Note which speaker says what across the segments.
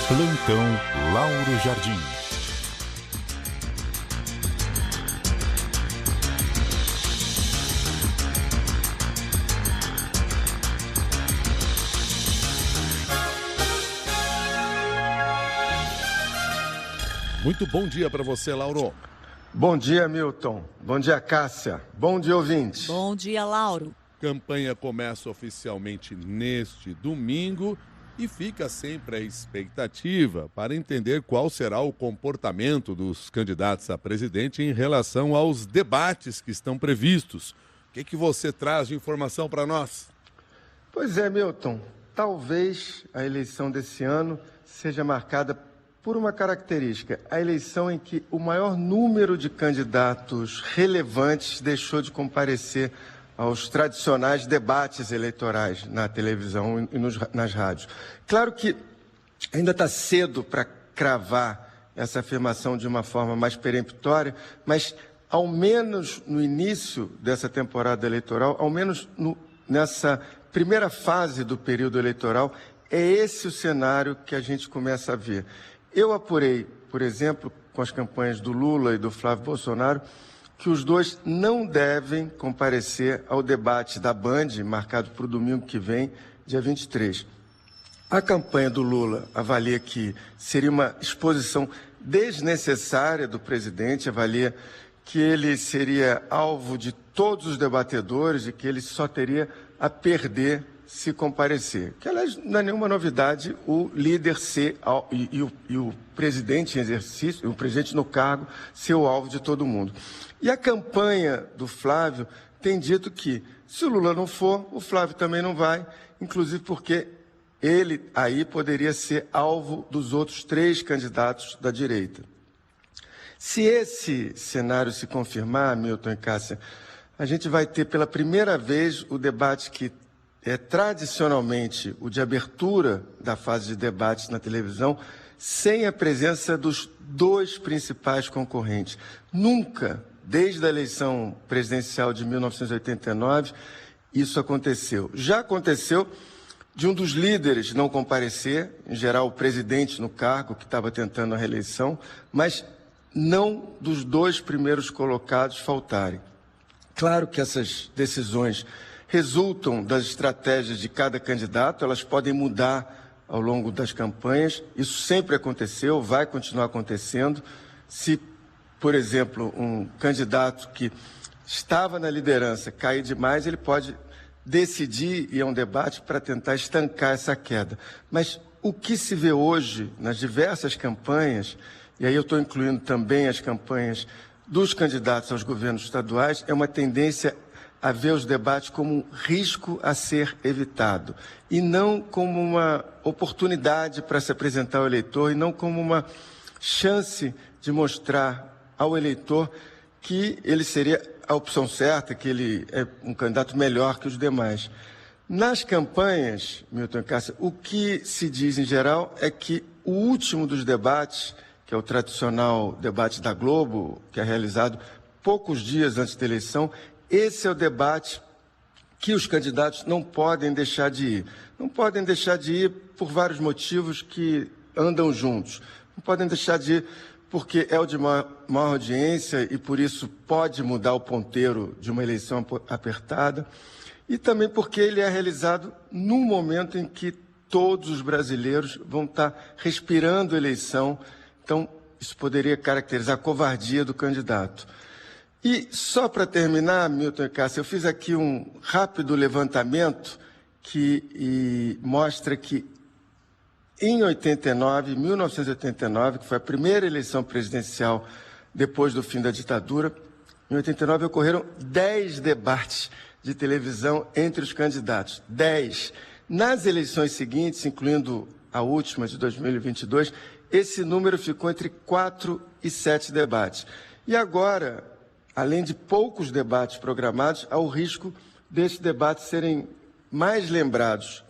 Speaker 1: Plantão Lauro Jardim. Muito bom dia para você, Lauro.
Speaker 2: Bom dia, Milton. Bom dia, Cássia. Bom dia, ouvintes.
Speaker 3: Bom dia, Lauro.
Speaker 1: Campanha começa oficialmente neste domingo e fica sempre a expectativa para entender qual será o comportamento dos candidatos a presidente em relação aos debates que estão previstos. O que você traz de informação para nós?
Speaker 2: Pois é, Milton. Talvez a eleição desse ano seja marcada por uma característica, a eleição em que o maior número de candidatos relevantes deixou de comparecer aos tradicionais debates eleitorais na televisão e nas rádios. Claro que ainda está cedo para cravar essa afirmação de uma forma mais peremptória, mas ao menos no início dessa temporada eleitoral, ao menos nessa primeira fase do período eleitoral, é esse o cenário que a gente começa a ver. Eu apurei, por exemplo, com as campanhas do Lula e do Flávio Bolsonaro, que os dois não devem comparecer ao debate da Band, marcado para o domingo que vem, dia 23. A campanha do Lula avalia que seria uma exposição desnecessária do presidente, avalia que ele seria alvo de todos os debatedores e que ele só teria a perder se comparecer. Que, aliás, não é nenhuma novidade o líder ser e o presidente em exercício, o presidente no cargo, ser o alvo de todo mundo. E a campanha do Flávio tem dito que, se o Lula não for, o Flávio também não vai, inclusive porque ele aí poderia ser alvo dos outros 3 candidatos da direita. Se esse cenário se confirmar, Milton e Cássia, a gente vai ter pela primeira vez o debate que é tradicionalmente o de abertura da fase de debates na televisão, sem a presença dos 2 principais concorrentes. Nunca, desde a eleição presidencial de 1989, isso aconteceu. Já aconteceu de um dos líderes não comparecer, em geral o presidente no cargo, que estava tentando a reeleição, mas não dos 2 primeiros colocados faltarem. Claro que essas decisões resultam das estratégias de cada candidato, elas podem mudar ao longo das campanhas, isso sempre aconteceu, vai continuar acontecendo. Se, por exemplo, um candidato que estava na liderança cair demais, ele pode decidir ir a um debate para tentar estancar essa queda. Mas o que se vê hoje nas diversas campanhas, e aí eu estou incluindo também as campanhas dos candidatos aos governos estaduais, é uma tendência a ver os debates como um risco a ser evitado e não como uma oportunidade para se apresentar ao eleitor e não como uma chance de mostrar ao eleitor que ele seria a opção certa, que ele é um candidato melhor que os demais. Nas campanhas, Milton e Cássia, o que se diz em geral é que o último dos debates, que é o tradicional debate da Globo, que é realizado poucos dias antes da eleição, esse é o debate que os candidatos não podem deixar de ir. Não podem deixar de ir por vários motivos que andam juntos. Não podem deixar de ir porque é o de maior audiência e por isso pode mudar o ponteiro de uma eleição apertada. E também porque ele é realizado num momento em que todos os brasileiros vão estar respirando eleição. Então, isso poderia caracterizar a covardia do candidato. E só para terminar, Milton e Cássia, eu fiz aqui um rápido levantamento que mostra que em 1989, que foi a primeira eleição presidencial depois do fim da ditadura, em 89 ocorreram 10 debates de televisão entre os candidatos. 10. Nas eleições seguintes, incluindo a última de 2022, esse número ficou entre 4 e 7 debates. E agora, além de poucos debates programados, há o risco desses debates serem mais lembrados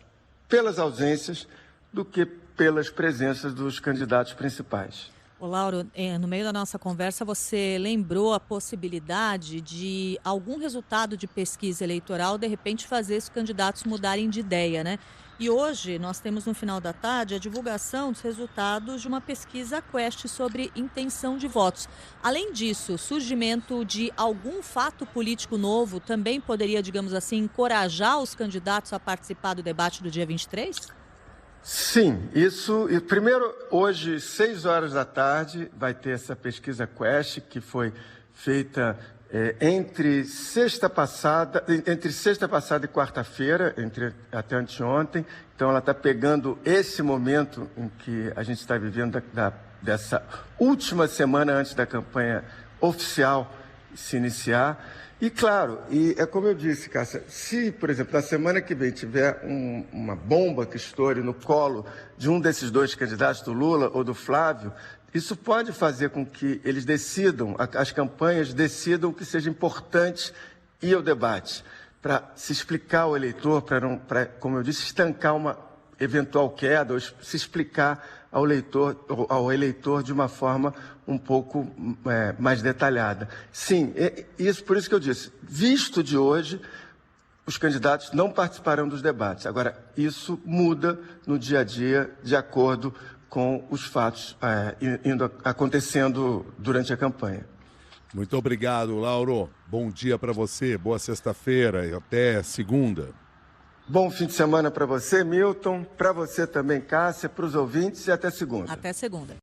Speaker 2: pelas ausências do que pelas presenças dos candidatos principais.
Speaker 3: Ô, Lauro, no meio da nossa conversa, você lembrou a possibilidade de algum resultado de pesquisa eleitoral, de repente, fazer os candidatos mudarem de ideia, né? E hoje nós temos, no final da tarde, a divulgação dos resultados de uma pesquisa Quest sobre intenção de votos. Além disso, o surgimento de algum fato político novo também poderia, digamos assim, encorajar os candidatos a participar do debate do dia 23?
Speaker 2: Sim, isso. E primeiro, hoje, 6 horas da tarde, vai ter essa pesquisa Quest, que foi feita entre sexta passada e quarta-feira, até anteontem. Então, ela está pegando esse momento em que a gente está vivendo dessa última semana antes da campanha oficial se iniciar. E claro, é como eu disse, Cássia, se, por exemplo, na semana que vem tiver uma bomba que estoure no colo de um desses dois candidatos, do Lula ou do Flávio, isso pode fazer com que eles decidam, as campanhas decidam que seja importante ir ao debate, para se explicar ao eleitor, para, como eu disse, estancar uma eventual queda, ou se explicar ao eleitor de uma forma um pouco mais detalhada. Sim, por isso que eu disse, visto de hoje, os candidatos não participarão dos debates. Agora, isso muda no dia a dia, de acordo com os fatos acontecendo durante a campanha.
Speaker 1: Muito obrigado, Lauro. Bom dia para você, boa sexta-feira e até segunda.
Speaker 2: Bom fim de semana para você, Milton, para você também, Cássia, para os ouvintes e até segunda.
Speaker 3: Até segunda.